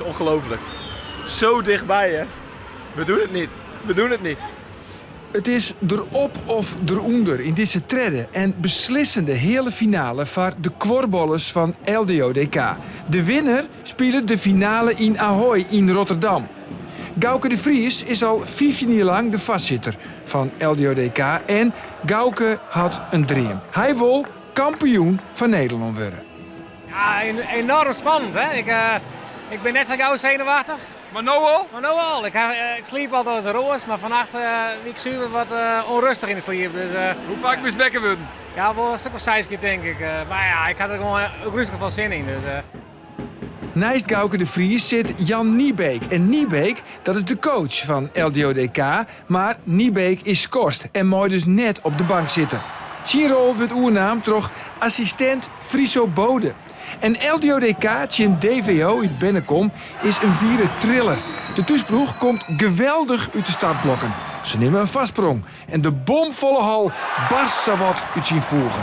is ongelooflijk. Zo dichtbij, hè. We doen het niet. We doen het niet. Het is erop of eronder in deze tredde en beslissende hele finale voor de kwarbollers van LDODK. De winnaar speelde de finale in Ahoy in Rotterdam. Gauke de Vries is al 15 jaar lang de vastzitter van LDODK en Gauke had een droom. Hij wil kampioen van Nederland worden. Ja, enorm spannend. Hè? Ik ben net zo gauw zenuwachtig. Maar nou al? Maar nou al. Ik sliep altijd als een roos, maar vannacht ik zuur wat onrustig in de sliep. Dus, Hoe vaak moest wekken worden? ja, wel een stuk of 6 keer denk ik. Maar ja, ik had er gewoon ook rustig veel zin in. Dus, Naast Gauke de Vries zit Jan Niebeek. En Niebeek, dat is de coach van LDODK. Maar Niebeek is skorst en mooi dus net op de bank zitten. Zijn rol wordt oernaam toch assistent Friso Bode. En LDODK, tjen DVO uit Bennekom, is een wiere triller. De toesploeg komt geweldig uit de startblokken. Ze nemen een vastsprong en de bomvolle hal barst zowat uit zijn voegen.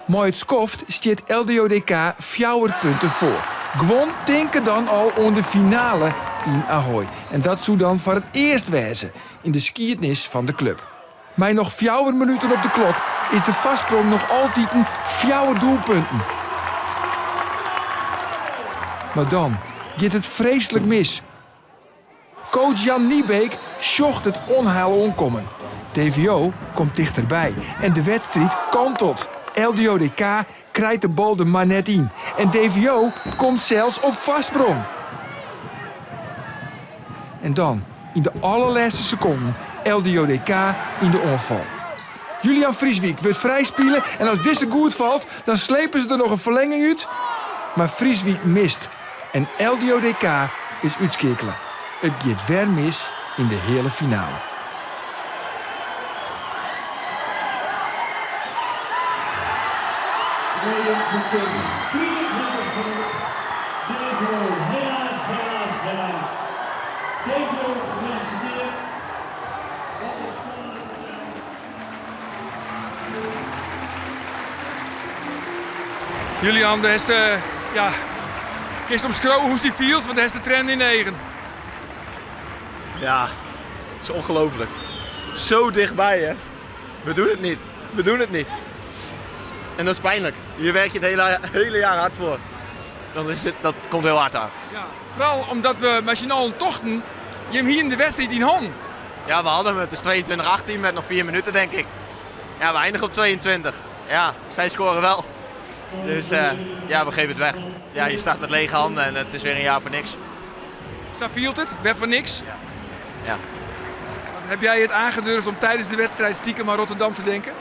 Maar het skoft stiet LDODK 4 punten voor. Gewoon denken dan al om de finale in Ahoy. En dat zou dan voor het eerst wezen in de skiëtnis van de club. Met nog 4 minuten op de klok is de vastsprong nog altijd een 4 doelpunten. Maar dan gaat het vreselijk mis. Coach Jan Niebeek zocht het onheil onkomen. DVO komt dichterbij en de wedstrijd kantelt. LDODK krijgt de bal er maar net in. En DVO komt zelfs op vastsprong. En dan, in de allerlaatste seconden, LDODK in de onval. Julian Vrieswijk wordt vrij spelen en als deze goed valt, dan slepen ze er nog een verlenging uit. Maar Vrieswijk mist. En LDODK is uitschakelen. Het gaat weer mis in de hele finale. Julian, daar is de... Ja... Kist omschreven hoe die viel, want daar is de trend in 9. Ja, het is ongelooflijk. Zo dichtbij, hè. We doen het niet. We doen het niet. En dat is pijnlijk. Hier werk je het hele jaar hard voor. Dat komt heel hard aan. Ja, vooral omdat we met z'n allen tochten, je hem hier in de wedstrijd in hand. Ja, we hadden hem. Het is 22-18 met nog 4 minuten, denk ik. Ja, we eindigen op 22. Ja, zij scoren wel. Dus ja, we geven het weg. Ja, je staat met lege handen en het is weer een jaar voor niks. Zo viel het, weg voor niks. Ja. Heb jij het aangedurfd om tijdens de wedstrijd stiekem aan Rotterdam te denken?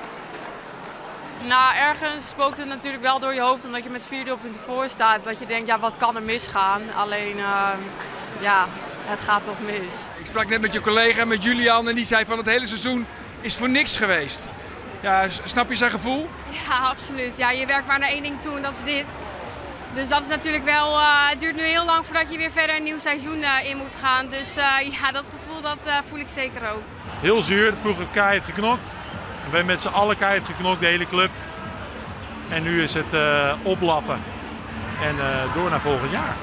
Nou, ergens spookt het natuurlijk wel door je hoofd omdat je met 4 doelpunten voor staat. Dat je denkt, ja, wat kan er misgaan? Alleen, ja, het gaat toch mis. Ik sprak net met je collega, met Julian, en die zei van het hele seizoen is voor niks geweest. Ja, snap je zijn gevoel? Ja, absoluut. Ja, je werkt maar naar één ding toe en dat is dit. Dus dat is natuurlijk wel... het duurt nu heel lang voordat je weer verder een nieuw seizoen in moet gaan. Dus ja, dat gevoel dat voel ik zeker ook. Heel zuur, de ploeg heeft keihard geknokt. We hebben met z'n allen keihard geknokt, de hele club. En nu is het oplappen en door naar volgend jaar.